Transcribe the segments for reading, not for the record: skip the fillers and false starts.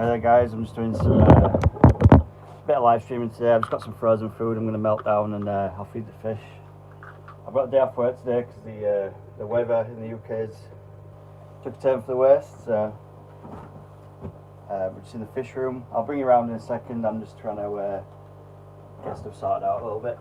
Hi there guys, I'm just doing some bit of live streaming today. I've just got some frozen food I'm going to melt down and I'll feed the fish. I've got a day off work today because the weather in the UK took a turn for the worst, so we're just in the fish room. I'll bring you around in a second. I'm just trying to get stuff sorted out a little bit.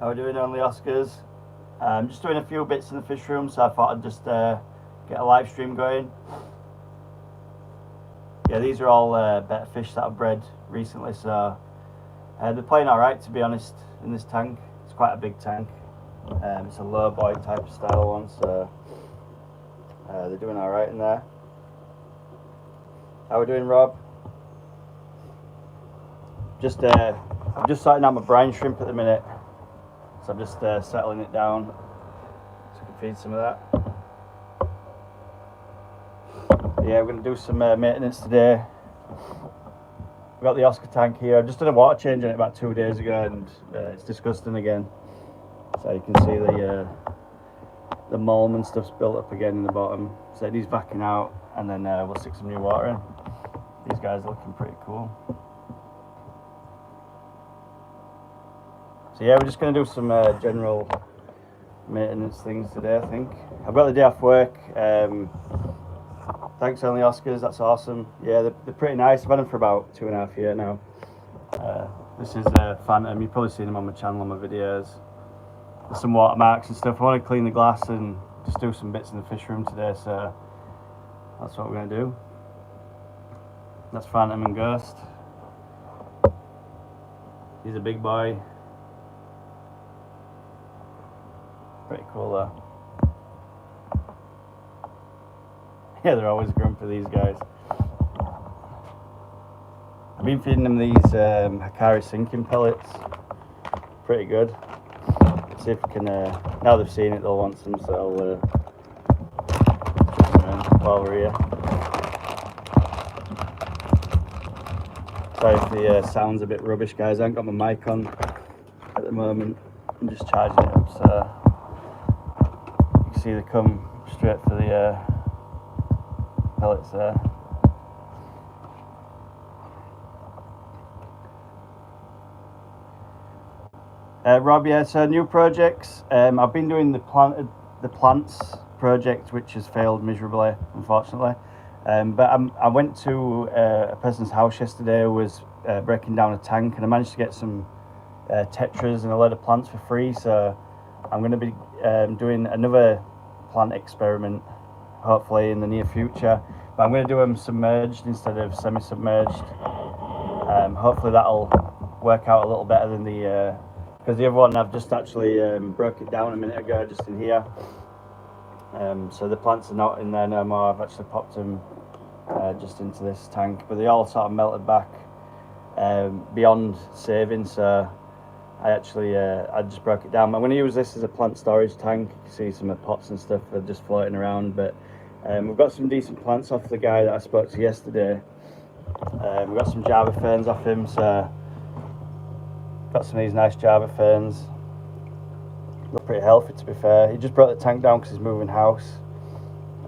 How are we doing, Only Oscars? I'm just doing a few bits in the fish room, so I thought I'd just get a live stream going. Yeah, these are all better fish that I've bred recently, so they're playing alright, to be honest, in this tank. It's quite a big tank. It's a low boy type of style one, so they're doing alright in there. How are we doing, Rob? I'm just sorting out my brine shrimp at the minute, so I'm just settling it down so I can feed some of that. Yeah, we're going to do some maintenance today. We've got the Oscar tank here. I've just done a water change on it about 2 days ago, and it's disgusting again. So you can see the mulm and stuff's built up again in the bottom. So it needs backing out, and then we'll stick some new water in. These guys are looking pretty cool. So yeah, we're just going to do some general maintenance things today, I think. I've got the day off work. Thanks, Only Oscars, that's awesome. Yeah, they're pretty nice. I've had them for about 2.5 years now. This is Phantom. You've probably seen them on my channel, on my videos. There's some watermarks and stuff. I want to clean the glass and just do some bits in the fish room today, so that's what we're going to do. That's Phantom and Ghost. He's a big boy. Pretty cool though. Yeah, they're always grumpy, these guys. I've been feeding them these Hikari sinking pellets. Pretty good. See if we can, now they've seen it, they'll want some, so I'll while we're here. Sorry if the sound's a bit rubbish, guys. I haven't got my mic on at the moment. I'm just charging it up, so you can see they come straight for the pellets there. Rob, yeah, so new projects. I've been doing the plants project, which has failed miserably, unfortunately. But I went to a person's house yesterday who was breaking down a tank, and I managed to get some tetras and a load of plants for free. So I'm going to be doing another plant experiment, hopefully in the near future. But I'm going to do them submerged instead of semi-submerged. Hopefully that'll work out a little better than the because the other one I've just actually broke it down a minute ago, just in here. So the plants are not in there no more. I've actually popped them just into this tank, but they all sort of melted back beyond saving. So I just broke it down. I'm going to use this as a plant storage tank. You can see some of the pots and stuff are just floating around, but we've got some decent plants off the guy that I spoke to yesterday. We've got some Java ferns off him, so got some of these nice Java ferns. Look pretty healthy, to be fair. He just brought the tank down because he's moving house.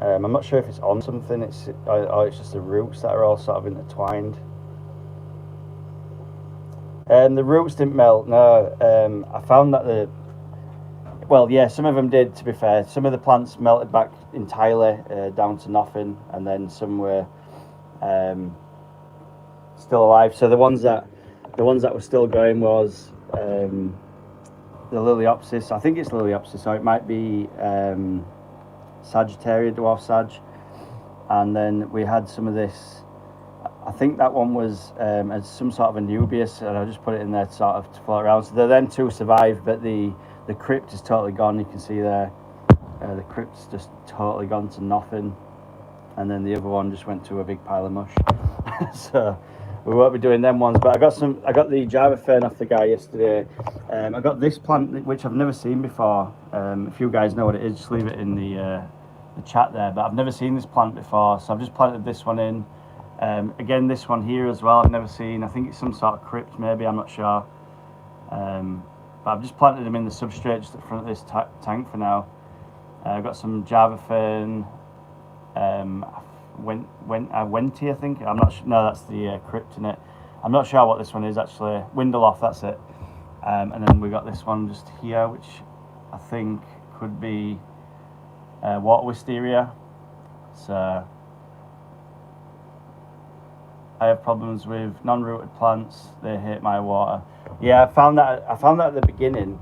I'm not sure if it's on something, or it's just the roots that are all sort of intertwined. The roots didn't melt, no. I found that well, yeah, some of them did, to be fair. Some of the plants melted back entirely down to nothing, and then some were still alive. So the ones that were still going was the Liliopsis. I think it's Liliopsis, so it might be Sagittaria, dwarf Sag. And then we had some of this, I think that one was as some sort of Anubias, and I just put it in there sort of to float around. So the then two survived, but the crypt is totally gone. You can see there, the crypt's just totally gone to nothing. And then the other one just went to a big pile of mush. So we won't be doing them ones, but I got the Java fern off the guy yesterday. I got this plant, which I've never seen before. If you guys know what it is, just leave it in the chat there. But I've never seen this plant before, so I've just planted this one in. Again, this one here as well, I've never seen. I think it's some sort of crypt, maybe, I'm not sure. But I've just planted them in the substrate just at the front of this tank for now. I've got some Java fern, Wenty, I think. I'm not sure. No, that's the crypt in it. I'm not sure what this one is actually. Windeloff, that's it. And then we got this one just here, which I think could be water wisteria. So I have problems with non-rooted plants. They hate my water. Yeah, I found that at the beginning.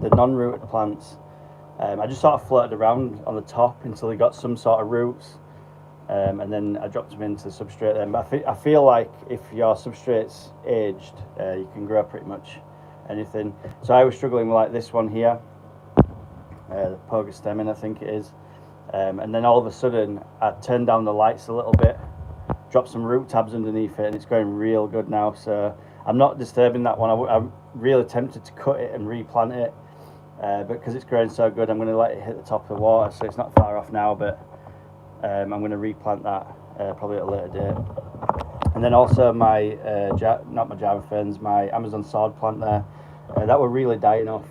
the non-rooted plants. I just sort of floated around on the top until they got some sort of roots, and then I dropped them into the substrate then. But I feel like if your substrate's aged, you can grow pretty much anything. So I was struggling with like this one here, the Pogostemin I think it is, and then all of a sudden I turned down the lights a little bit, dropped some root tabs underneath it, and it's going real good now. So I'm not disturbing that one. I'm really tempted to cut it and replant it, but because it's growing so good, I'm going to let it hit the top of the water, so it's not far off now, but I'm going to replant that probably at a later date. And then also my, not my Java ferns, my Amazon sword plant there, that were really dying off.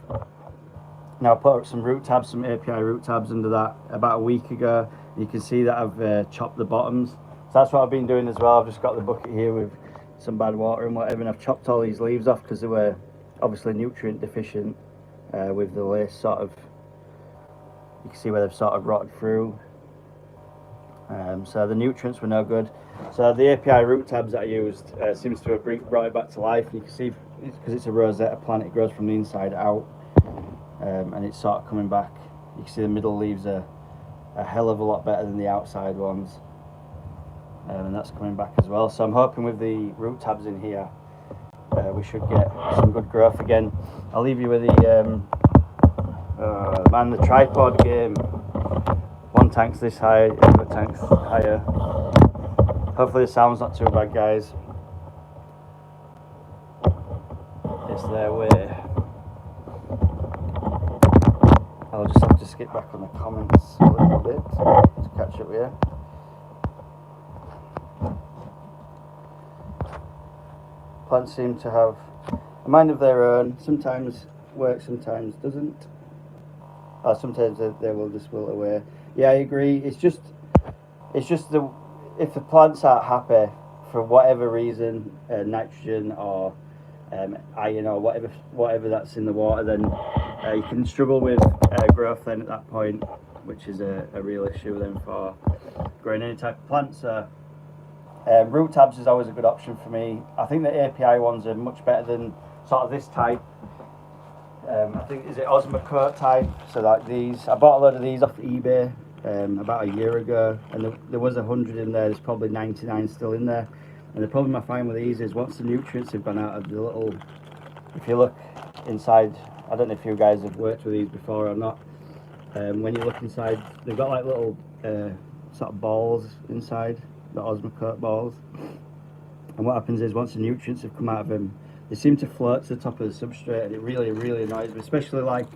Now I put some root tabs, some API root tabs under that about a week ago. You can see that I've chopped the bottoms. So that's what I've been doing as well. I've just got the bucket here with some bad water and whatever, and I've chopped all these leaves off because they were obviously nutrient deficient with the lace sort of, you can see where they've sort of rotted through. So the nutrients were no good. So the API root tabs that I used seems to have brought it back to life. You can see, because it's a rosetta plant, it grows from the inside out, and it's sort of coming back. You can see the middle leaves are a hell of a lot better than the outside ones, and that's coming back as well. So I'm hoping with the root tabs in here, we should get some good growth again. I'll leave you with the man, the tripod game. One tank's this high, the other tank's higher. Hopefully the sound's not too bad, guys. It's their way. I'll just have to skip back on the comments a little bit to catch up with you. Plants seem to have a mind of their own. Sometimes works, sometimes doesn't. Or sometimes they will just wilt away. Yeah, I agree. It's just if the plants aren't happy for whatever reason, nitrogen or iron or whatever that's in the water, then you can struggle with growth then at that point, which is a real issue then for growing any type of plant. So root tabs is always a good option for me. I think the API ones are much better than sort of this type. I think, is it Osmocote type? So like these, I bought a load of these off eBay about a year ago, and there was 100 in there. There's probably 99 still in there. And the problem I find with these is once the nutrients have gone out of the little, if you look inside, I don't know if you guys have worked with these before or not. When you look inside, they've got like little sort of balls inside, the Osmocote balls. And what happens is once the nutrients have come out of them, they seem to float to the top of the substrate, and it really, really annoys me, especially like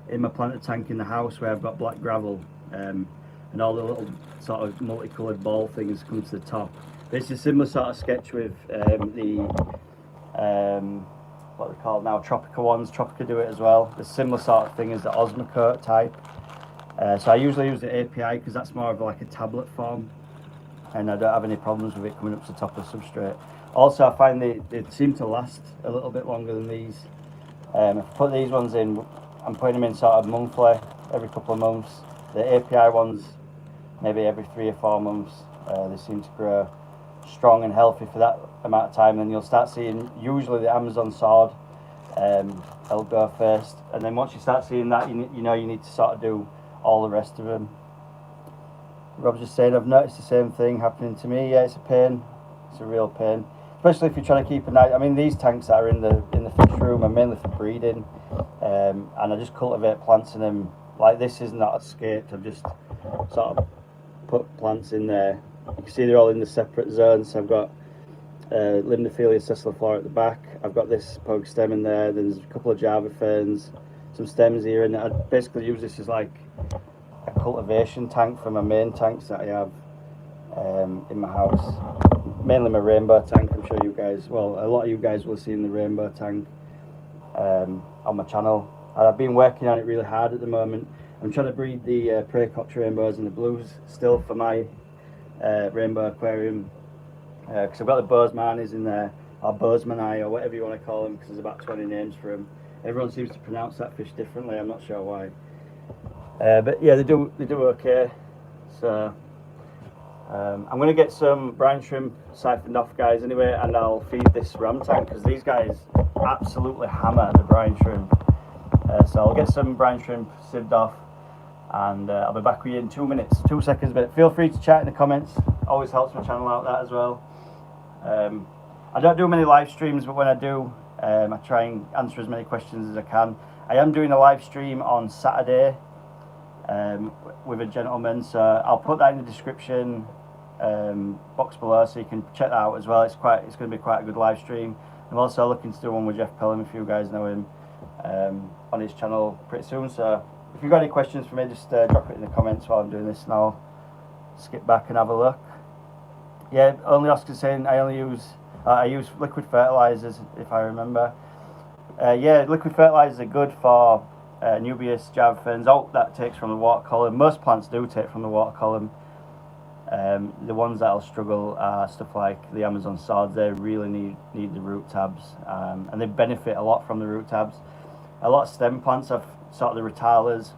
in my planted tank in the house where I've got black gravel, and all the little sort of multicoloured ball things come to the top. But it's a similar sort of sketch with what they're called now, Tropica ones. Tropica do it as well. The similar sort of thing as the Osmocote type. So I usually use the API because that's more of like a tablet form, and I don't have any problems with it coming up to the top of the substrate. Also, I find they seem to last a little bit longer than these. If I put these ones in, I'm putting them in sort of monthly, every couple of months. The API ones, maybe every 3 or 4 months. They seem to grow strong and healthy for that amount of time. And you'll start seeing, usually the Amazon sword, they'll go first. And then once you start seeing that, you know you need to sort of do all the rest of them. Rob's just saying, I've noticed the same thing happening to me. Yeah, it's a pain. It's a real pain. Especially if you're trying to keep a nice, I mean, these tanks that are in the fish room are mainly for breeding, and I just cultivate plants in them. Like this is not escaped. I've just sort of put plants in there. You can see they're all in the separate zones. So I've got Lindophilia sessiliflora at the back. I've got this Pogostemin there. Then there's a couple of Java ferns, some stems here, and I basically use this as like a cultivation tank for my main tanks that I have in my house. Mainly my rainbow tank. I'm sure you guys, well, a lot of you guys will have seen the rainbow tank on my channel. And I've been working on it really hard at the moment. I'm trying to breed the Praecox rainbows and the blues still for my rainbow aquarium, because I've got the Bozemanis in there, or Bozemanai, or whatever you want to call them, because there's about 20 names for them. Everyone seems to pronounce that fish differently. I'm not sure why, but yeah, they do okay. So I'm going to get some brine shrimp siphoned off, guys, anyway, and I'll feed this ram tank because these guys absolutely hammer the brine shrimp. So I'll get some brine shrimp sieved off, and I'll be back with you in 2 minutes, 2 seconds. But feel free to chat in the comments. Always helps my channel out, that as well. I don't do many live streams, but when I do, I try and answer as many questions as I can. I am doing a live stream on Saturday with a gentleman, so I'll put that in the description box below, so you can check that out as well. It's going to be quite a good live stream. I'm also looking to do one with Jeff Pelham, if you guys know him, on his channel pretty soon. So if you've got any questions for me, just drop it in the comments while I'm doing this, and I'll skip back and have a look. Yeah, only Oscar's saying I use liquid fertilizers, if I remember. Yeah, liquid fertilizers are good for Nubius, Java ferns. Oh, that takes from the water column. Most plants do take from the water column. The ones that'll struggle are stuff like the Amazon swords. They really need the root tabs, and they benefit a lot from the root tabs. A lot of stem plants have sort of the retilas,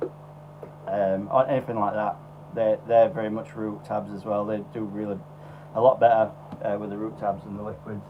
or anything like that. They're very much root tabs as well. They do really a lot better with the root tabs than the liquids.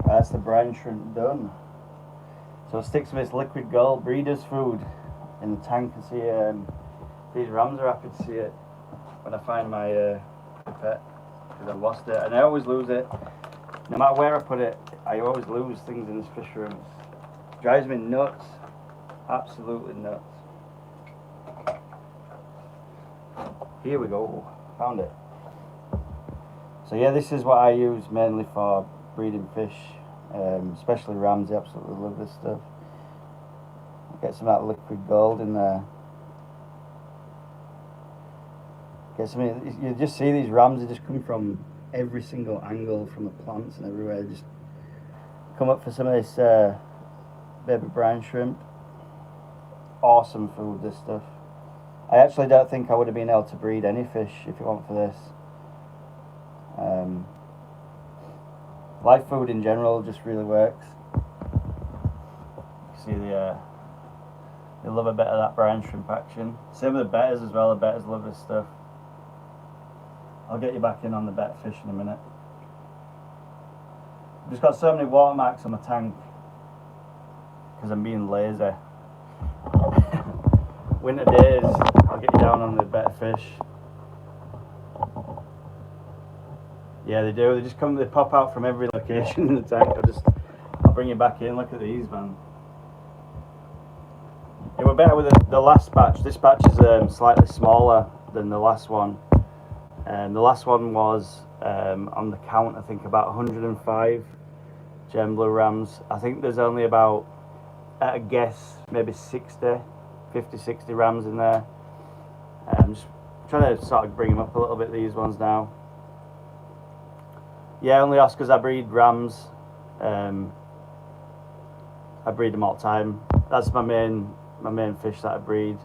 That's the brine shrimp done. So I'll stick some of this liquid gold breeder's food in the tank and see these rams are happy to see it when I find my pipette, because I've lost it, and I always lose it. No matter where I put it, I always lose things in this fish room. It drives me nuts, absolutely nuts. Here we go, found it. So yeah, this is what I use mainly for breeding fish, especially rams. They absolutely love this stuff. Get some of that liquid gold in there. Get some. You just see these rams. They just come from every single angle, from the plants and everywhere. They just come up for some of this baby brine shrimp. Awesome food, this stuff. I actually don't think I would have been able to breed any fish if it weren't for this. Live food in general just really works. You see they love a bit of that brine shrimp action. Same with the betters as well. The betters love this stuff. I'll get you back in on the better fish in a minute. I've just got so many watermarks on my tank because I'm being lazy. Winter days, I'll get you down on the better fish. Yeah, they do. They just come. They pop out from every location in the tank. I'll bring you back in. Look at these, man. It were better with the last batch. This batch is slightly smaller than the last one. The last one was on the count, I think, about 105 gem blue rams. I think there's only about, at a guess, maybe 50, 60 rams in there. I'm just trying to sort of bring them up a little bit, these ones now. Yeah, only Oscars I breed rams. I breed them all the time. That's my main fish that I breed.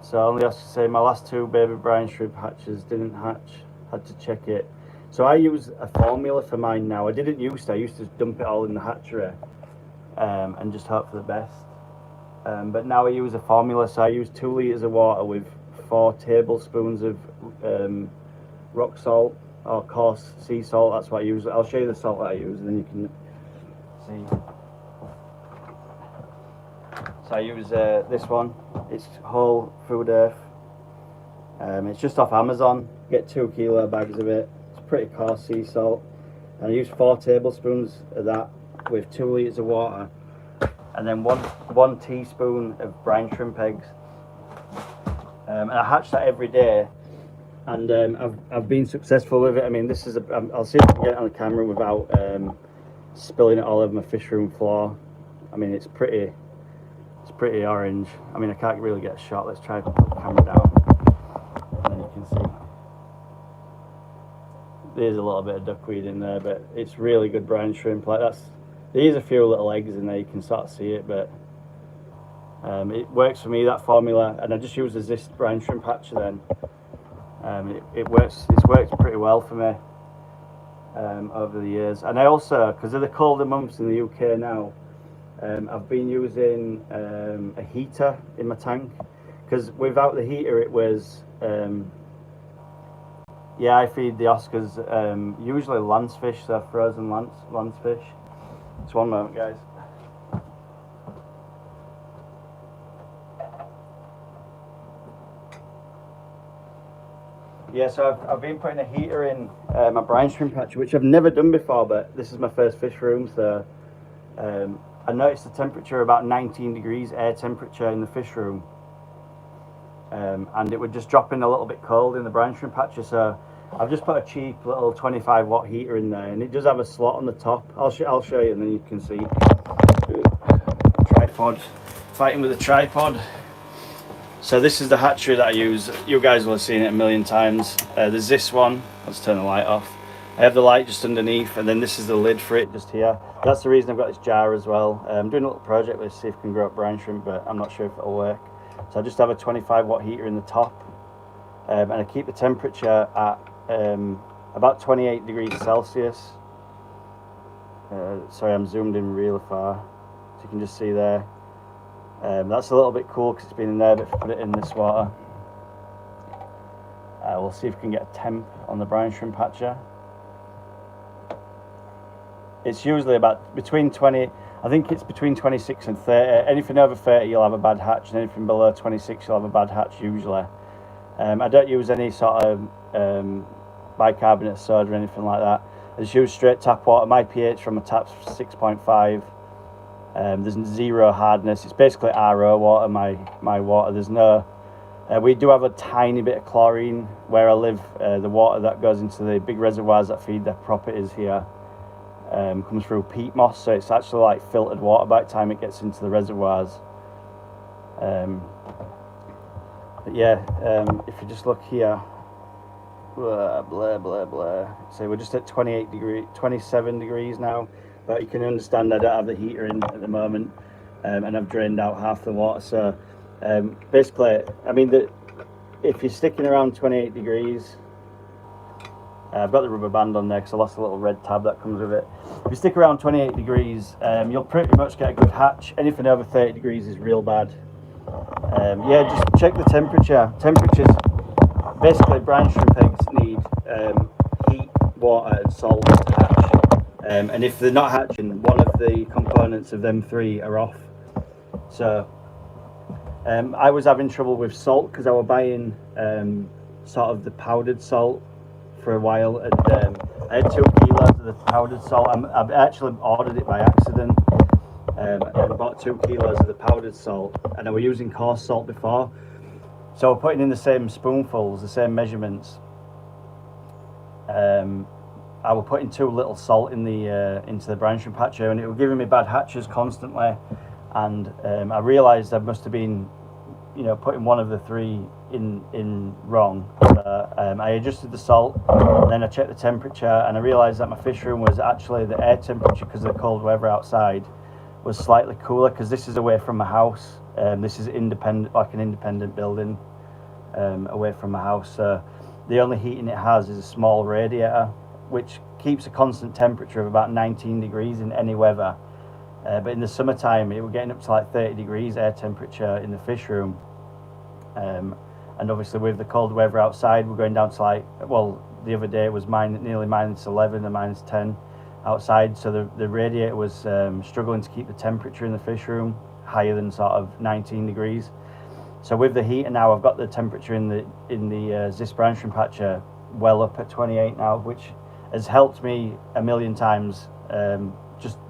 So I only have to say my last 2 baby brine shrimp hatches didn't hatch. Had to check it. So I use a formula for mine now. I didn't used to. I used to dump it all in the hatchery and just hope for the best. But now I use a formula. So I use 2 litres of water with 4 tablespoons of rock salt or coarse sea salt. That's what I use. I'll show you the salt that I use, and then you can see. So I use this one. It's Whole Food Earth. It's just off Amazon. Get 2 kilo bags of it. It's pretty coarse sea salt. And I use 4 tablespoons of that with 2 litres of water. And then one teaspoon of brine shrimp eggs. And I hatch that every day. And I've been successful with it. I mean, this is I'll see if I can get it on the camera without spilling it all over my fish room floor. I mean, it's pretty orange. I mean, I can't really get a shot. Let's try to put the camera down, and then you can see there's a little bit of duckweed in there, but it's really good brine shrimp. Like there's a few little eggs in there, you can sort of see it, but it works for me, that formula. And I just use this brine shrimp hatcher then. It works. It's worked pretty well for me over the years. And I also, because of the colder months in the UK now, I've been using a heater in my tank, because without the heater it was I feed the Oscars usually lancefish, so frozen lancefish. Just one moment, guys. Yeah, so I've been putting a heater in my brine shrimp hatchery, which I've never done before, but this is my first fish room, so I noticed the temperature about 19 degrees air temperature in the fish room, and it would just drop in a little bit cold in the brine shrimp hatcher. So I've just put a cheap little 25 watt heater in there, and it does have a slot on the top. I'll show you, and then you can see. Tripod, fighting with a tripod. So this is the hatchery that I use. You guys will have seen it a million times. There's this one. Let's turn the light off. I have the light just underneath, and then this is the lid for it just here. That's the reason I've got this jar as well. I'm doing a little project with see if I can grow up brine shrimp, but I'm not sure if it'll work. So I just have a 25 watt heater in the top, and I keep the temperature at about 28 degrees Celsius. Sorry, I'm zoomed in really far, so you can just see there. That's a little bit cool because it's been in there, but if I put it in this water, we'll see if we can get a temp on the brine shrimp hatcher. It's usually about between 20, I think it's between 26 and 30. Anything over 30 you'll have a bad hatch, and anything below 26 you'll have a bad hatch usually. I don't use any sort of bicarbonate soda or anything like that. I just use straight tap water. My pH from my tap's 6.5. There's 0 hardness. It's basically RO water, my water. There's no, we do have a tiny bit of chlorine where I live. The water that goes into the big reservoirs that feed the properties here comes through peat moss, so it's actually like filtered water by the time it gets into the reservoirs. But yeah, if you just look here, blah blah blah blah. So we're just at 27 degrees now. But you can understand I don't have the heater in at the moment, and I've drained out half the water. So basically, I mean, if you're sticking around 28 degrees, I've got the rubber band on there because I lost a little red tab that comes with it. If you stick around 28 degrees, you'll pretty much get a good hatch. Anything over 30 degrees is real bad. Yeah, just check the temperature. Temperatures, basically brine shrimp eggs need heat, water and salt to hatch. And if they're not hatching, one of the components of them 3 are off. So I was having trouble with salt because I was buying sort of the powdered salt for a while, and I had 2 kilos of the powdered salt. I've actually ordered it by accident. I bought 2 kilos of the powdered salt, and I was using coarse salt before. So we're putting in the same spoonfuls, the same measurements. I was putting too little salt in the into the brine shrimp hatcher, and it was giving me bad hatches constantly. And I realised I must have been, putting one of the 3 in wrong. I adjusted the salt, and then I checked the temperature, and I realised that my fish room was actually the air temperature, because of the cold weather outside, was slightly cooler, because this is away from my house. This is independent, like an independent building, away from my house. So the only heating it has is a small radiator, which keeps a constant temperature of about 19 degrees in any weather. But in the summertime, it was getting up to like 30 degrees air temperature in the fish room. And obviously with the cold weather outside, we're going down to like, well, the other day it was nearly -11 or -10 outside. So the radiator was struggling to keep the temperature in the fish room higher than sort of 19 degrees. So with the heater now, I've got the temperature in the Ziss brine shrimp hatcher well up at 28 now, which has helped me a million times.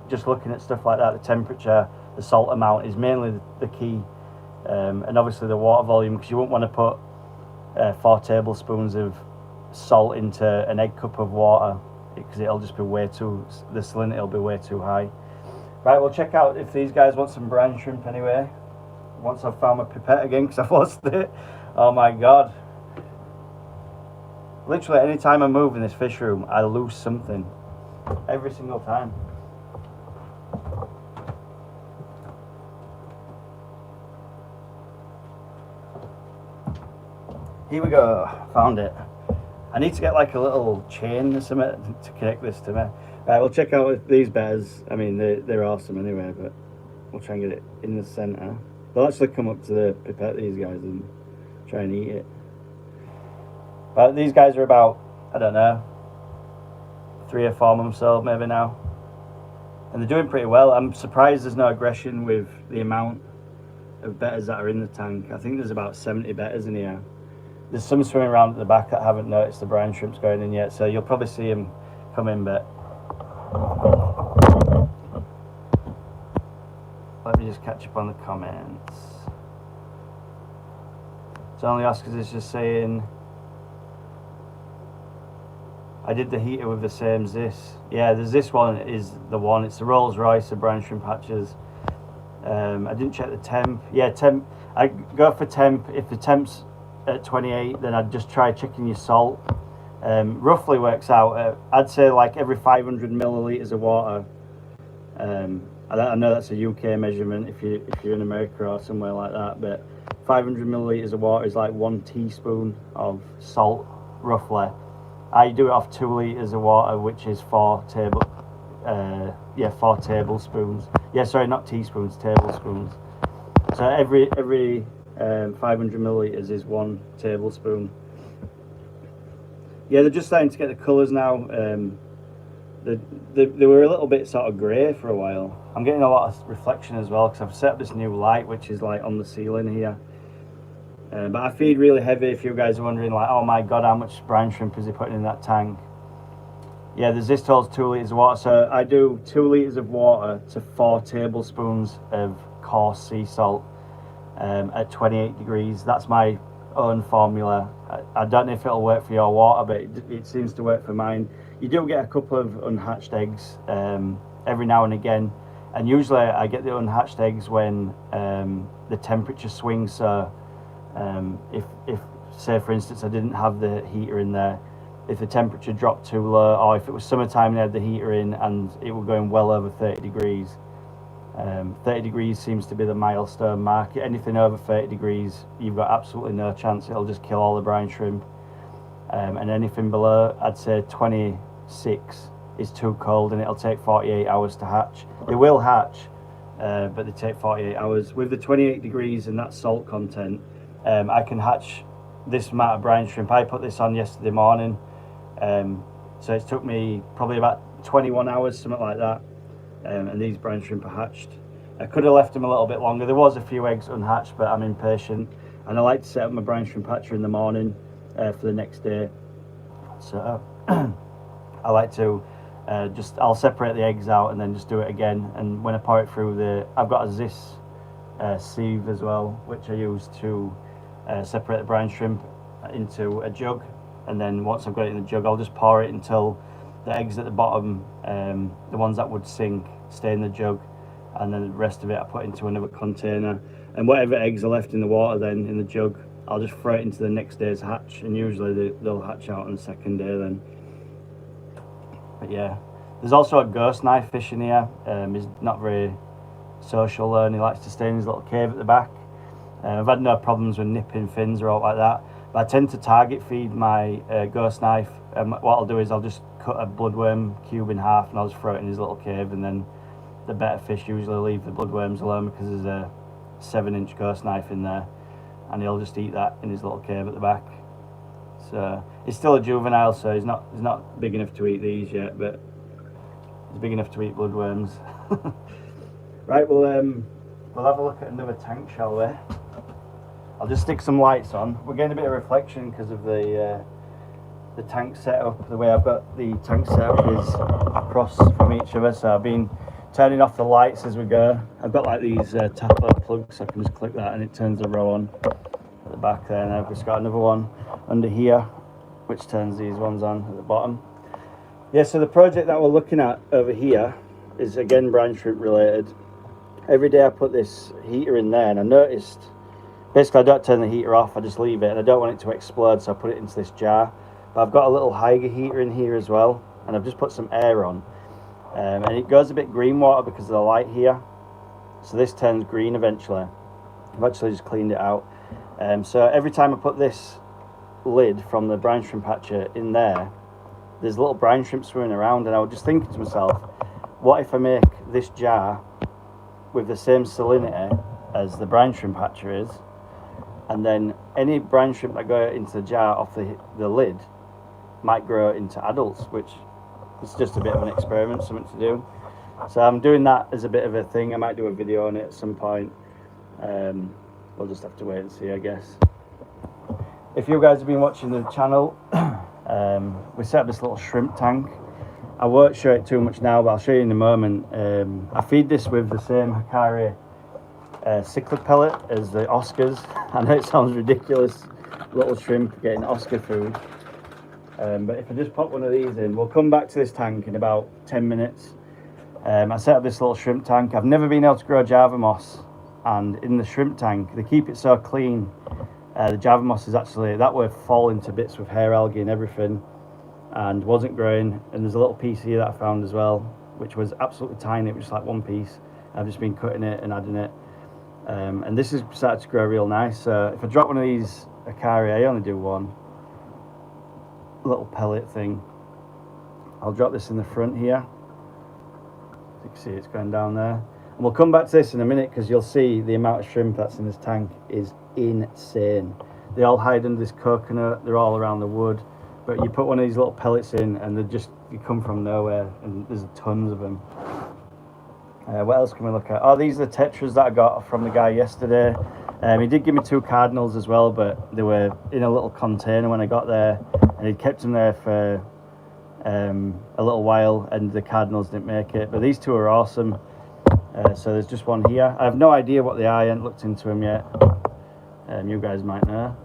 Just looking at stuff like that, the temperature, the salt amount is mainly the key. And obviously the water volume, because you won't want to put 4 tablespoons of salt into an egg cup of water, because it'll just be the salinity will be way too high. Right, we'll check out if these guys want some brine shrimp anyway, once I've found my pipette again, because I've lost it. Oh my god. Literally any time I move in this fish room, I lose something. Every single time. Here we go, found it. I need to get like a little chain or something to connect this to me. Right, we'll check out these bears. I mean, they're awesome anyway, but we'll try and get it in the centre. They'll actually come up to the pipette, these guys, and try and eat it. But these guys are about, I don't know, 3 or 4 months old maybe now. And they're doing pretty well. I'm surprised there's no aggression with the amount of betters that are in the tank. I think there's about 70 betters in here. There's some swimming around at the back that haven't noticed the brine shrimps going in yet, so you'll probably see them come in, but let me just catch up on the comments. So only Oscars is just saying, I did the heater with the same Ziss. Yeah, the Ziss one is the one. It's the Rolls Royce of brine shrimp hatches. I didn't check the temp. Yeah, temp. I go for temp. If the temp's at 28, then I'd just try checking your salt. Roughly works out, I'd say like every 500 millilitres of water. I know that's a UK measurement if you're in America or somewhere like that, but 500 millilitres of water is like 1 teaspoon of salt, roughly. I do it off 2 litres of water, which is 4 tablespoons. Yeah, sorry, not teaspoons, tablespoons. So every 500 millilitres is 1 tablespoon. Yeah, they're just starting to get the colours now. They were a little bit sort of grey for a while. I'm getting a lot of reflection as well, because I've set up this new light which is like on the ceiling here. But I feed really heavy, if you guys are wondering, like, oh my god, how much brine shrimp is he putting in that tank? Yeah, the Ziss holds 2 litres of water, so I do 2 litres of water to 4 tablespoons of coarse sea salt at 28 degrees. That's my own formula. I don't know if it'll work for your water, but it seems to work for mine. You do get a couple of unhatched eggs every now and again, and usually I get the unhatched eggs when the temperature swings. So if say for instance I didn't have the heater in there, if the temperature dropped too low, or if it was summertime and I had the heater in and it was going well over 30 degrees, 30 degrees seems to be the milestone mark. Anything over 30 degrees, you've got absolutely no chance. It'll just kill all the brine shrimp. And anything below, I'd say 26 is too cold, and it'll take 48 hours to hatch. They will hatch, but they take 48 hours. With the 28 degrees and that salt content, I can hatch this amount of brine shrimp. I put this on yesterday morning, so it took me probably about 21 hours, something like that. And these brine shrimp are hatched. I could have left them a little bit longer. There was a few eggs unhatched, but I'm impatient, and I like to set up my brine shrimp hatcher in the morning for the next day. So I like to I'll separate the eggs out and then just do it again. And when I pour it through I've got a Ziss sieve as well, which I use to separate the brine shrimp into a jug. And then once I've got it in the jug, I'll just pour it until the eggs at the bottom, the ones that would sink, stay in the jug, and then the rest of it I put into another container. And whatever eggs are left in the water then in the jug, I'll just throw it into the next day's hatch, and usually they'll hatch out on the second day then. But yeah, there's also a ghost knife fish in here. He's not very social though, and he likes to stay in his little cave at the back. I've had no problems with nipping fins or out like that, but I tend to target feed my ghost knife. What I'll do is I'll just cut a bloodworm cube in half and I'll just throw it in his little cave, and then the better fish usually leave the bloodworms alone because there's a 7-inch ghost knife in there, and he'll just eat that in his little cave at the back. So he's still a juvenile, so he's not big enough to eat these yet, but he's big enough to eat bloodworms. Right, we'll have a look at another tank, shall we? I'll just stick some lights on. We're getting a bit of reflection because of the tank setup. The way I've got the tank set up is across from each other, so I've been turning off the lights as we go. I've got like these taper plugs, so I can just click that and it turns the row on at the back there. And I've just got another one under here which turns these ones on at the bottom. Yeah, so the project that we're looking at over here is again brine shrimp related. Every day I put this heater in there, and I noticed basically I don't turn the heater off, I just leave it, and I don't want it to explode, so I put it into this jar. But I've got a little Hygge heater in here as well, and I've just put some air on, and it goes a bit green water because of the light here, so this turns green eventually. I've actually just cleaned it out. So every time I put this lid from the brine shrimp hatcher in there, there's little brine shrimp swimming around, and I was just thinking to myself, what if I make this jar with the same salinity as the brine shrimp hatcher is, and then any brine shrimp that go into the jar off the lid might grow into adults, which is just a bit of an experiment, something to do. So I'm doing that as a bit of a thing. I might do a video on it at some point. We'll just have to wait and see, I guess. If you guys have been watching the channel, we set up this little shrimp tank. I won't show it too much now, but I'll show you in a moment. I feed this with the same Hikari cichlid pellet as the Oscars. I know it sounds ridiculous, little shrimp getting Oscar food. But if I just pop one of these in, we'll come back to this tank in about 10 minutes. I set up this little shrimp tank. I've never been able to grow Java moss, and in the shrimp tank, they keep it so clean. The Java moss is actually, that would fall into bits with hair algae and everything, and wasn't growing. And there's a little piece here that I found as well, which was absolutely tiny. It was just like one piece. I've just been cutting it and adding it, and this is started to grow real nice. So if I drop one of these Hikari, I only do one little pellet thing. I'll drop this in the front here. You can see it's going down there, and we'll come back to this in a minute because you'll see the amount of shrimp that's in this tank is insane. They all hide under this coconut, they're all around the wood, but you put one of these little pellets in and you come from nowhere, and there's tons of them. What else can we look at? Oh, these are the tetras that I got from the guy yesterday. He did give me 2 cardinals as well, but they were in a little container when I got there, and he'd kept them there for a little while, and the cardinals didn't make it. But these 2 are awesome. So there's just one here. I have no idea what they are. I haven't looked into them yet. You guys might know.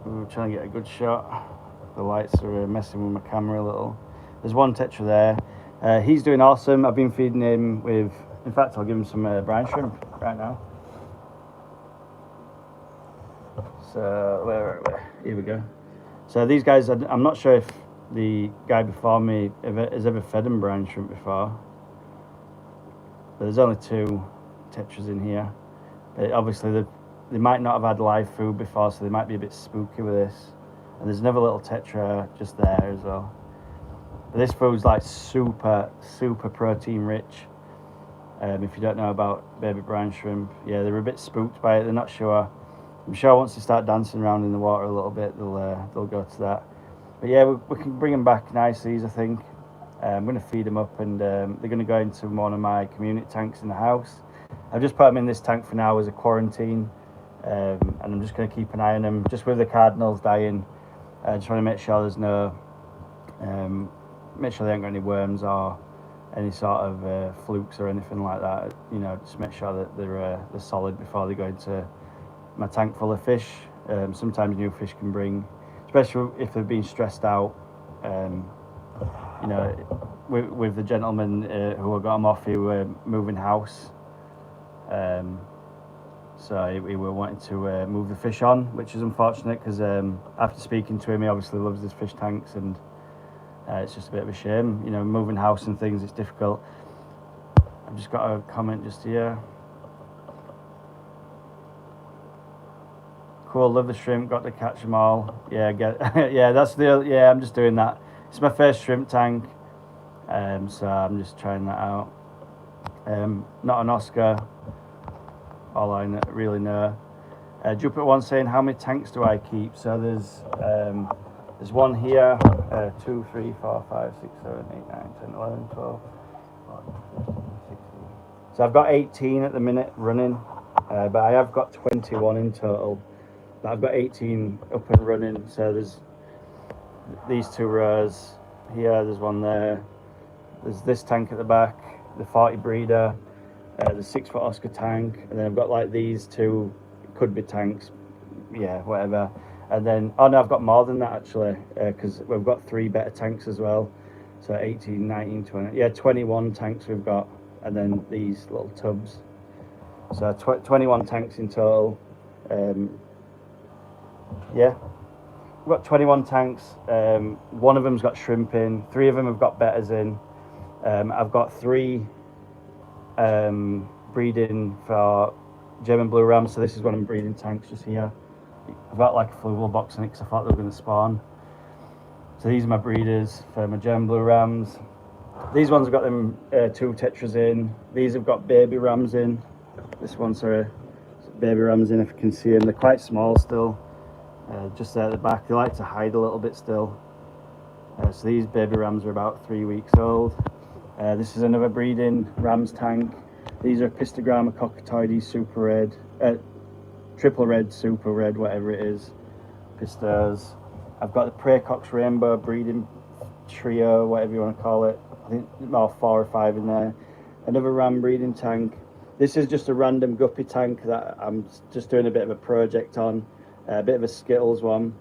We're trying to get a good shot. The lights are messing with my camera a little. There's one tetra there. He's doing awesome. I've been feeding him with, in fact I'll give him some brine shrimp right now. So where here we go. So these guys, I'm not sure if the guy before me has ever fed them brine shrimp before, but there's only 2 tetras in here. But obviously they might not have had live food before, so they might be a bit spooky with this. And there's another little tetra just there as well. But this food's like super protein rich. If you don't know about baby brine shrimp, yeah, they're a bit spooked by it. They're not sure. I'm sure once they start dancing around in the water a little bit, they'll go to that. But yeah, we can bring them back nice, these, I think. I'm going to feed them up, and they're going to go into one of my community tanks in the house. I've just put them in this tank for now as a quarantine, and I'm just going to keep an eye on them. Just with the cardinals dying, I just want to make sure there's no, make sure they haven't got any worms or any sort of flukes or anything like that. You know, just make sure that they're solid before they go into my tank full of fish. Sometimes new fish can bring, especially if they've been stressed out. You know, with the gentleman who I got them off, who were moving house. So he were wanting to move the fish on, which is unfortunate because after speaking to him, he obviously loves his fish tanks, and it's just a bit of a shame. You know, moving house and things, it's difficult. I've just got a comment just here. Cool, love the shrimp, got to catch them all. Yeah, yeah, I'm just doing that. It's my first shrimp tank, so I'm just trying that out. Not an Oscar, all I really know. Jupiter one saying, how many tanks do I keep? So there's one here, 2, 3, 4, 5, 6, 7, 8, 9, 10, 11, 12, 14, 15, 16. So I've got 18 at the minute running, but I have got 21 in total. But I've got 18 up and running. So there's these 2 rows here, there's one there. There's this tank at the back, the 40 breeder, the 6-foot Oscar tank, and then I've got like these 2, could be tanks, yeah, whatever. And then, oh no, I've got more than that actually, because we've got 3 better tanks as well. So 18, 19, 20, yeah, 21 tanks we've got, and then these little tubs. So 21 tanks in total. Yeah, we've got 21 tanks. One of them's got shrimp in, 3 of them have got betters in. I've got 3 breeding for German blue rams, so this is one of my breeding tanks just here. I've got like a fluval box in it because I thought they were going to spawn. So these are my breeders for my German blue rams. These ones have got them 2 tetras in. These have got baby rams in. This one, sorry, baby rams in, if you can see them. They're quite small still, just there at the back. They like to hide a little bit still. So these baby rams are about 3 weeks old. This is another breeding rams tank. These are Pistogramma cockatoides super red, triple red, super red, whatever it is, pistos. I've got the Praecox rainbow breeding trio, whatever you want to call it. I think about 4 or 5 in there. Another ram breeding tank. This is just a random guppy tank that I'm just doing a bit of a project on, a bit of a Skittles one.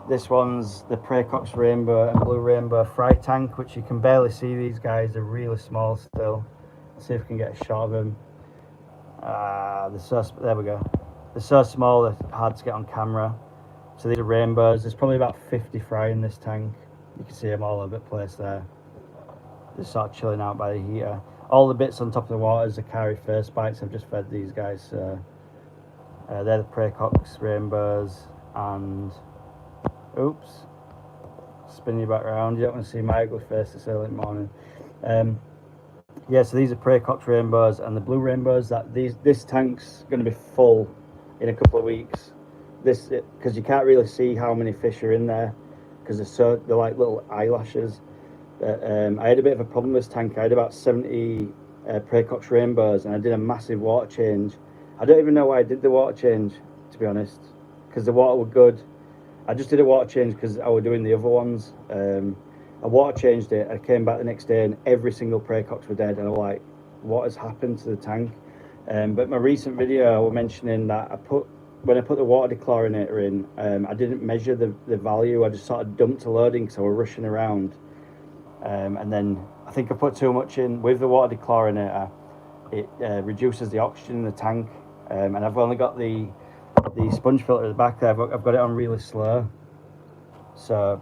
This one's the Praecox rainbow and blue rainbow fry tank, which you can barely see. These guys are really small still. Let's see if we can get a shot of them. There we go. They're so small they're hard to get on camera. So these are rainbows. There's probably about 50 fry in this tank. You can see them all over the place there. They're sort of chilling out by the heater. All the bits on top of the water is the Kari first bites. I've just fed these guys. They're the Praecox rainbows, and oops, spin you back around. You don't want to see my ugly face this early in the morning. Yeah, so these are Praecox rainbows and the blue rainbows. This tank's going to be full in a couple of weeks. Because you can't really see how many fish are in there because they're like little eyelashes. I had a bit of a problem with this tank. I had about 70 Praecox rainbows, and I did a massive water change. I don't even know why I did the water change, to be honest, because the water were good. I just did a water change because I was doing the other ones. I water changed it. I came back the next day and every single Praecox were dead, and I was like, what has happened to the tank? But my recent video, I was mentioning that when I put the water dechlorinator in, I didn't measure the value. I just sort of dumped a load in because I was rushing around. And then I think I put too much in with the water dechlorinator. It reduces the oxygen in the tank, and I've only got the sponge filter at the back there. I've got it on really slow, so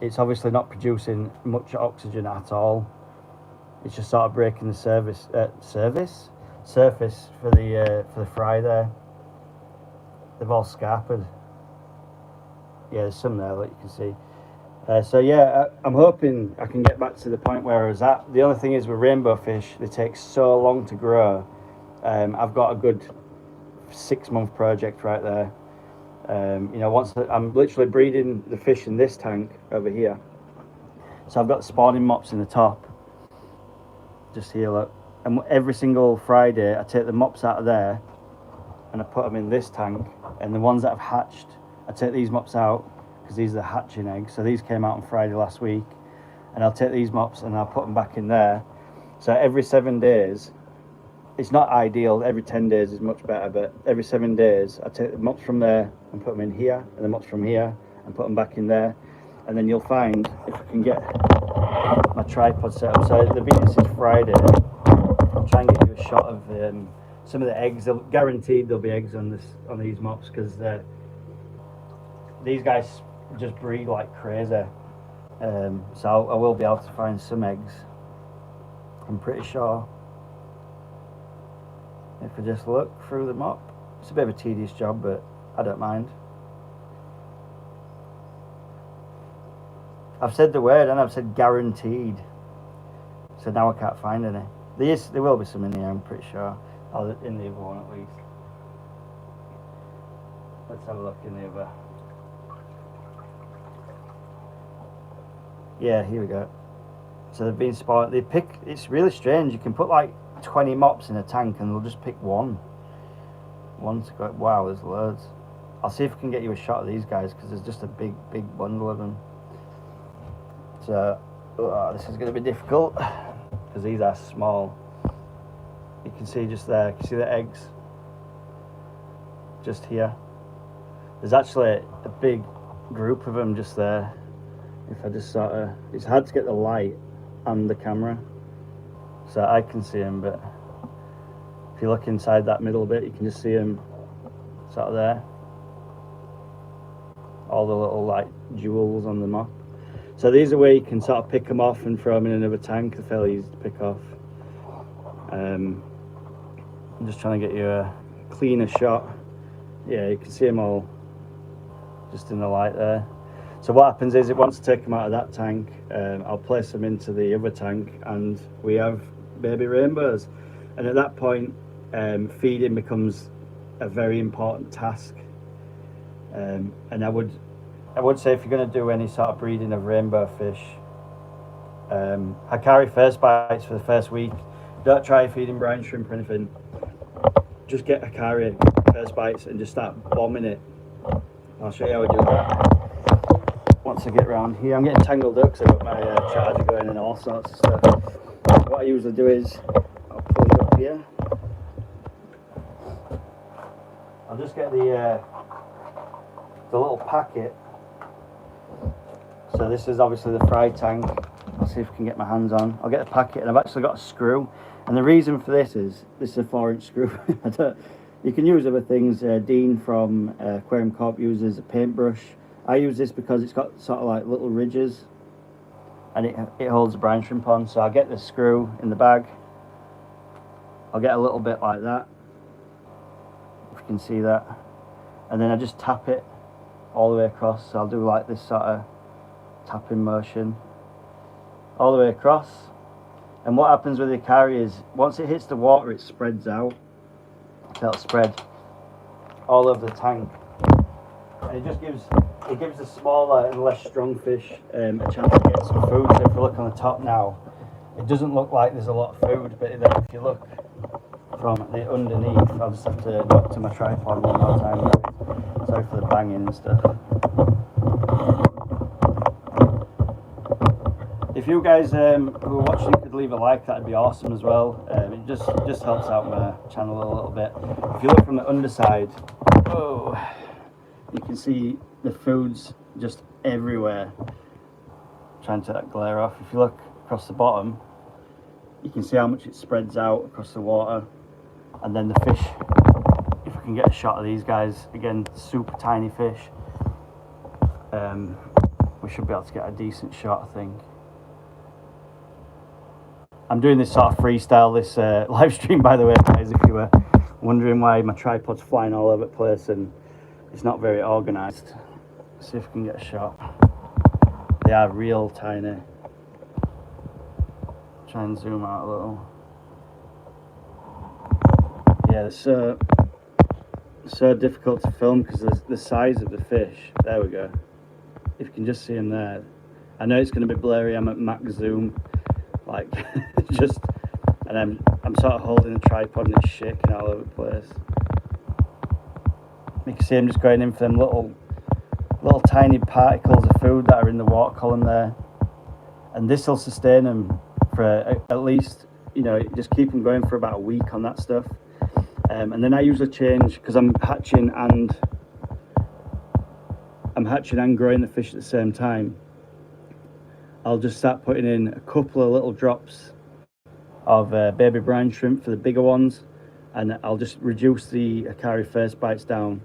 it's obviously not producing much oxygen at all. It's just sort of breaking the surface for the fry there. They've all scarpered. Yeah, there's some there that you can see. So yeah, I'm hoping I can get back to the point where I was at. The only thing is with rainbow fish, they take so long to grow. I've got a good 6-month project right there. You know, once I'm literally breeding the fish in this tank over here. So I've got spawning mops in the top. Just here, look. And every single Friday, I take the mops out of there and I put them in this tank. And the ones that have hatched, I take these mops out because these are the hatching eggs. So these came out on Friday last week. And I'll take these mops and I'll put them back in there. So every 7 days, it's not ideal, every 10 days is much better, but every 7 days I take the mops from there and put them in here, and the mops from here and put them back in there. And then you'll find, if I can get my tripod set up, so the video is Friday, I'll try and get you a shot of some of the eggs. Guaranteed there'll be eggs on these mops, because these guys just breed like crazy. So I will be able to find some eggs, I'm pretty sure. If I just look through the mop, it's a bit of a tedious job, but I don't mind. I've said the word, and I've said guaranteed. So now I can't find any. There will be some in here, I'm pretty sure. Oh, in the other one at least. Let's have a look in the other. Yeah, here we go. So they've been spotted. They pick. It's really strange. You can put like 20 mops in a tank, and they'll just pick one. One to go. Wow, there's loads. I'll see if I can get you a shot of these guys, because there's just a big bundle of them. So this is going to be difficult, because these are small. You can see just there. You can see the eggs just here. There's actually a big group of them just there. If I just sort of, it's hard to get the light on the camera so I can see them, but if you look inside that middle bit, you can just see them sort of there. All the little like jewels on the mop. So these are where you can sort of pick them off and throw them in another tank. They're fairly easy to pick off. I'm just trying to get you a cleaner shot. Yeah, you can see them all just in the light there. So what happens is, once I take them out of that tank, I'll place them into the other tank, and we have baby rainbows. And at that point, feeding becomes a very important task. And I would say, if you're going to do any sort of breeding of rainbow fish, Hikari first bites for the first week. Don't try feeding brine shrimp or anything. Just get Hikari first bites and just start bombing it. I'll show you how I do that once I get around here. I'm getting tangled up because I've got my charger going and all sorts of stuff. What I usually do is, I'll pull it up here. I'll just get the little packet. So this is obviously the fry tank. I'll see if I can get my hands on. I'll get the packet, and I've actually got a screw. And the reason for this is a 4-inch screw. You can use other things. Dean from Aquarium Corp uses a paintbrush. I use this because it's got sort of like little ridges, and it holds the brine shrimp on. So I'll get the screw in the bag. I'll get a little bit like that, if you can see that. And then I just tap it all the way across. So I'll do like this sort of tapping motion all the way across. And what happens with the Hikari is, once it hits the water, it spreads out. So it'll spread all over the tank, and it just gives the smaller and less strong fish a chance to get some food. So if you look on the top now, it doesn't look like there's a lot of food, but then if you look from the underneath, I'll just have to go up to my tripod one more time. Sorry for the banging and stuff. If you guys who are watching could leave a like, that'd be awesome as well. It just helps out my channel a little bit. If you look from the underside, you can see the food's just everywhere. Trying to take that glare off. If you look across the bottom, you can see how much it spreads out across the water. And then the fish, if I can get a shot of these guys, again, super tiny fish, we should be able to get a decent shot, I think. I'm doing this sort of freestyle, this live stream, by the way, guys, if you were wondering why my tripod's flying all over the place and it's not very organised. See if we can get a shot. They are real tiny. Try and zoom out a little. Yeah, it's so difficult to film because of the size of the fish. There we go. If you can just see them there. I know it's going to be blurry, I'm at max zoom. Like, just, and I'm sort of holding the tripod and it's shaking all over the place. You can see I'm just going in for them little tiny particles of food that are in the water column there. And this will sustain them for at least, just keep them going for about a week on that stuff. And then I usually change, because I'm hatching and growing the fish at the same time. I'll just start putting in a couple of little drops of baby brine shrimp for the bigger ones, and I'll just reduce the Hikari first bites down,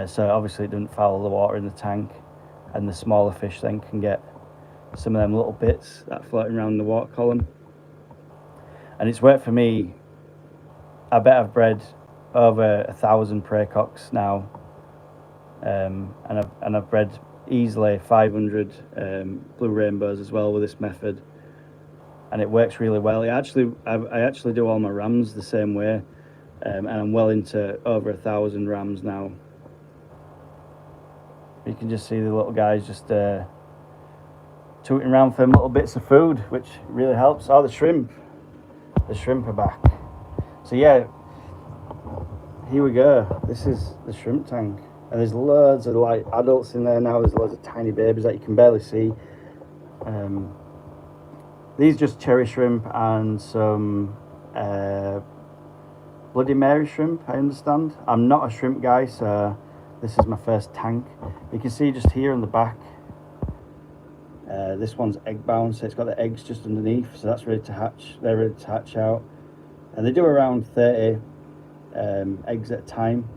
so obviously it doesn't foul the water in the tank, and the smaller fish then can get some of them little bits that are floating around the water column. And it's worked for me. I bet I've bred over 1,000 prey cocks now, and I've bred easily 500 blue rainbows as well with this method, and it works really well. I actually do all my rams the same way, and I'm well into over 1,000 rams now. You can just see the little guys just tooting around for them little bits of food, which really helps. Oh, the shrimp are back. So yeah, here we go. This is the shrimp tank, and there's loads of like adults in there now. There's loads of tiny babies that you can barely see. These just cherry shrimp and some Bloody Mary shrimp, I understand. I'm not a shrimp guy, so this is my first tank. You can see just here on the back, this one's egg bound, so it's got the eggs just underneath, so that's ready to hatch. They're ready to hatch out, and they do around 30 eggs at a time.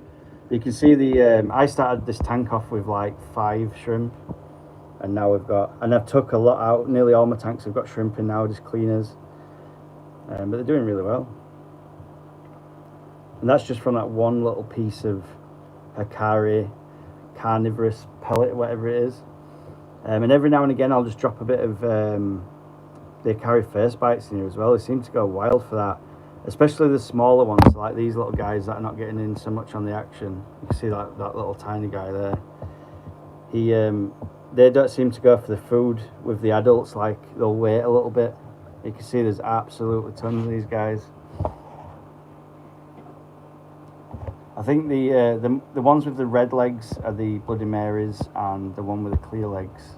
You can see the I started this tank off with like 5 shrimp, and now I've took a lot out. Nearly all my tanks have got shrimp in now, just cleaners, but they're doing really well. And that's just from that one little piece of Hikari carnivorous pellet, whatever it is. And every now and again I'll just drop a bit of the Hikari first bites in here as well. They seem to go wild for that, especially the smaller ones, like these little guys that are not getting in so much on the action. You can see that little tiny guy there. They don't seem to go for the food with the adults, like they'll wait a little bit. You can see there's absolutely tons of these guys. I think the ones with the red legs are the Bloody Marys, and the one with the clear legs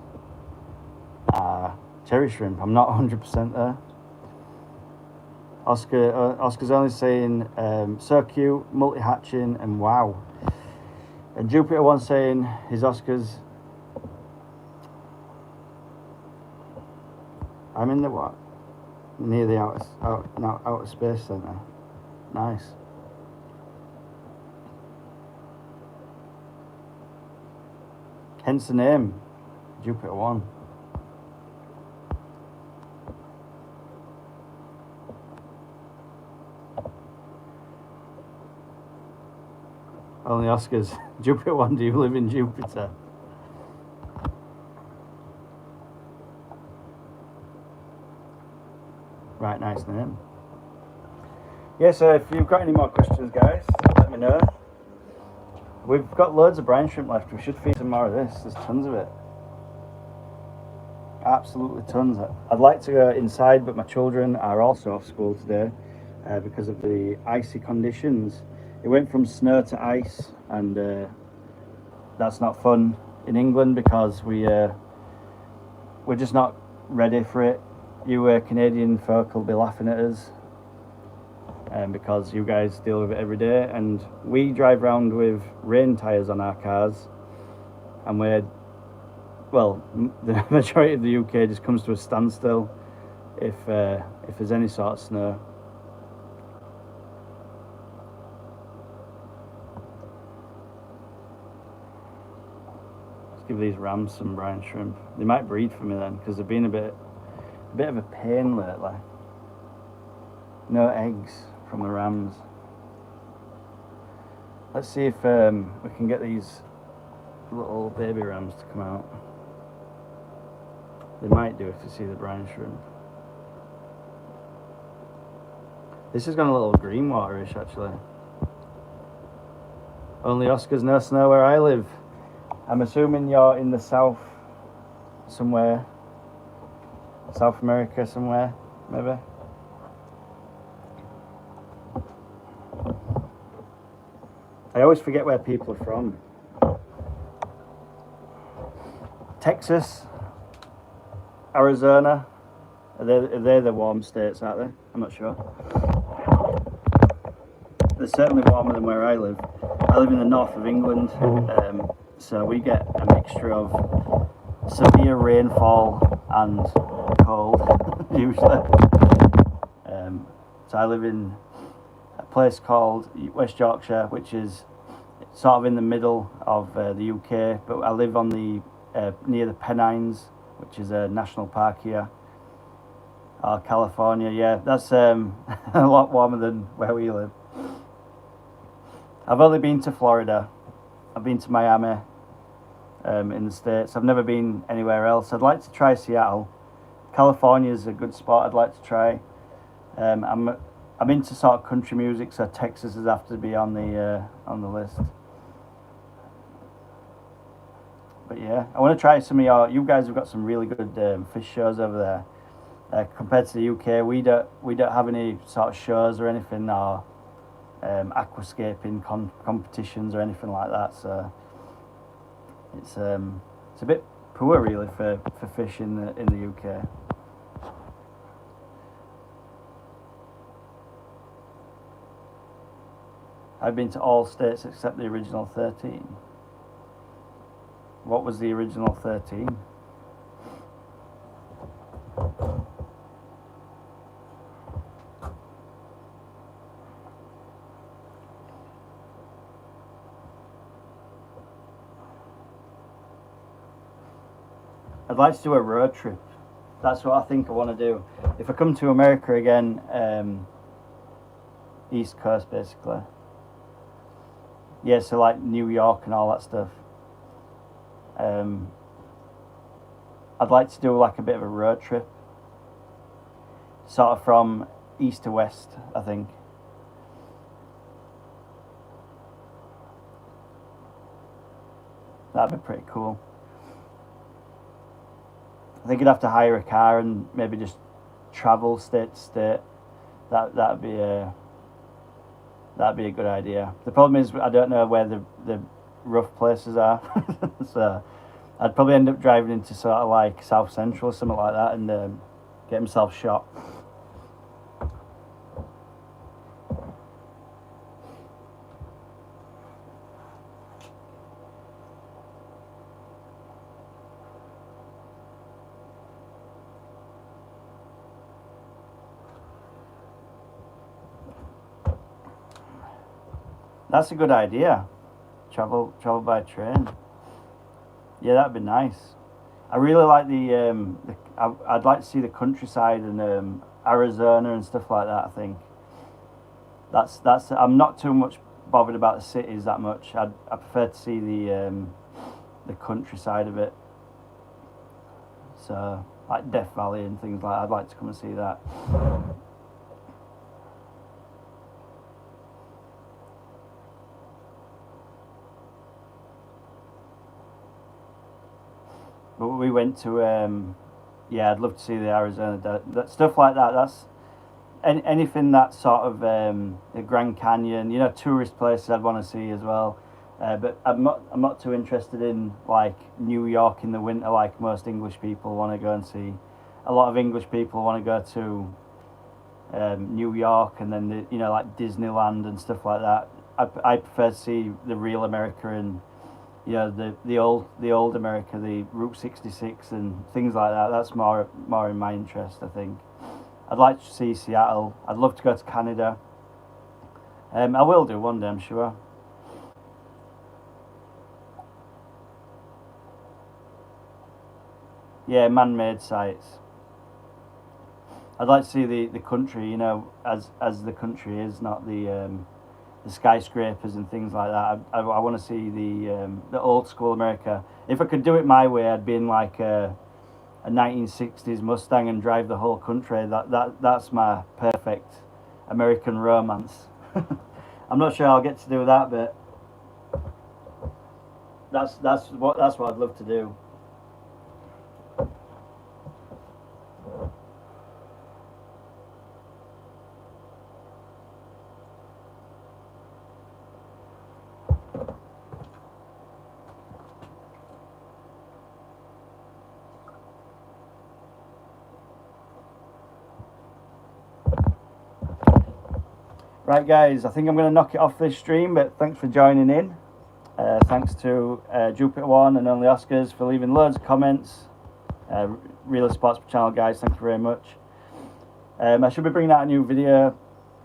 are cherry shrimp. I'm not 100% there. Oscar's only saying so cute, multi-hatching, and wow. And Jupiter one saying his Oscars. I'm in the what? Near the outer space centre. Nice. Hence the name, Jupiter one. Only Oscars. Jupiter one, do you live in Jupiter? Right, nice name. Yeah, so if you've got any more questions, guys, let me know. We've got loads of brine shrimp left. We should feed some more of this. There's tons of it. Absolutely tons. I'd like to go inside, but my children are also off school today because of the icy conditions. It went from snow to ice, and that's not fun in England because we're just not ready for it. You Canadian folk will be laughing at us because you guys deal with it every day, and we drive around with rain tyres on our cars, and the majority of the UK just comes to a standstill if there's any sort of snow. Let's give these rams some brine shrimp. They might breed for me then, because they've been a bit of a pain lately. No eggs from the rams. Let's see if we can get these little baby rams to come out. They might do if they see the brine shrimp. This has gone a little green waterish actually. Only Oscars, no snow where I live. I'm assuming you're in the south somewhere. South America somewhere, maybe. I always forget where people are from. Texas, Arizona, are they the warm states, aren't they? I'm not sure. They're certainly warmer than where I live. I live in the north of England, so we get a mixture of severe rainfall and cold, usually. So I live in a place called West Yorkshire, which is sort of in the middle of the UK, but I live on the near the Pennines, which is a national park here. California, yeah, that's a lot warmer than where we live. I've only been to Florida. I've been to Miami in the States. I've never been anywhere else. I'd like to try Seattle. California is a good spot I'd like to try. I'm into sort of country music, so Texas has have to be on the list. But yeah, I want to try some of you guys have got some really good fish shows over there. Compared to the UK, we don't have any sort of shows or anything, or aquascaping competitions or anything like that. So it's a bit poor really for fish in the UK. I've been to all states except the original 13. What was the original 13? I'd like to do a road trip. That's what I think I want to do. If I come to America again, East Coast basically. Yeah, so like New York and all that stuff. I'd like to do like a bit of a road trip. Sort of from east to west, I think. That'd be pretty cool. I think you'd have to hire a car and maybe just travel state to state. That'd be a good idea. The problem is I don't know where the rough places are, so I'd probably end up driving into sort of like South Central or something like that and get myself shot. That's a good idea. Travel by train. Yeah, that'd be nice. I really like I'd like to see the countryside and Arizona and stuff like that. I think that's. I'm not too much bothered about the cities that much. I prefer to see the countryside of it. So like Death Valley and things like that. I'd like to come and see that. But we went to, yeah, I'd love to see the Arizona, that stuff like that. That's anything that sort of the Grand Canyon, tourist places I'd want to see as well. But I'm not too interested in like New York in the winter, like most English people want to go and see. A lot of English people want to go to New York and then like Disneyland and stuff like that. I prefer to see the real America and the old America, the Route 66 and things like that. That's more in my interest, I think. I'd like to see Seattle. I'd love to go to Canada. I will do one day, I'm sure. Yeah, man-made sites. I'd like to see the country, as the country is, not the skyscrapers and things like that. I want to see the old school America. If I could do it my way, I'd be in like a 1960s Mustang and drive the whole country. That's my perfect American romance. I'm not sure I'll get to do that, but that's what I'd love to do. Right guys, I think I'm going to knock it off this stream, but thanks for joining in. Thanks to Jupiter One and Only Oscars for leaving loads of comments. Real Sports Channel guys, thank you very much. I should be bringing out a new video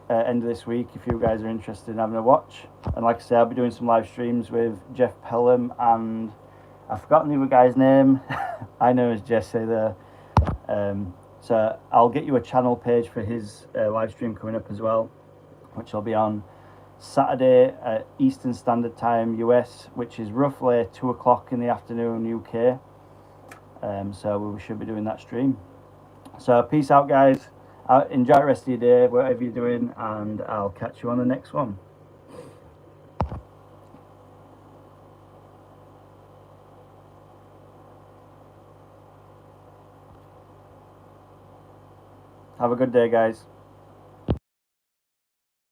end of this week if you guys are interested in having a watch. And like I say, I'll be doing some live streams with Jeff Pelham and I've forgotten the other guy's name. I know as Jesse there. So I'll get you a channel page for his live stream coming up as well, which will be on Saturday at Eastern Standard Time US, which is roughly 2 o'clock in the afternoon UK. So we should be doing that stream. So peace out, guys. Enjoy the rest of your day, whatever you're doing, and I'll catch you on the next one. Have a good day, guys.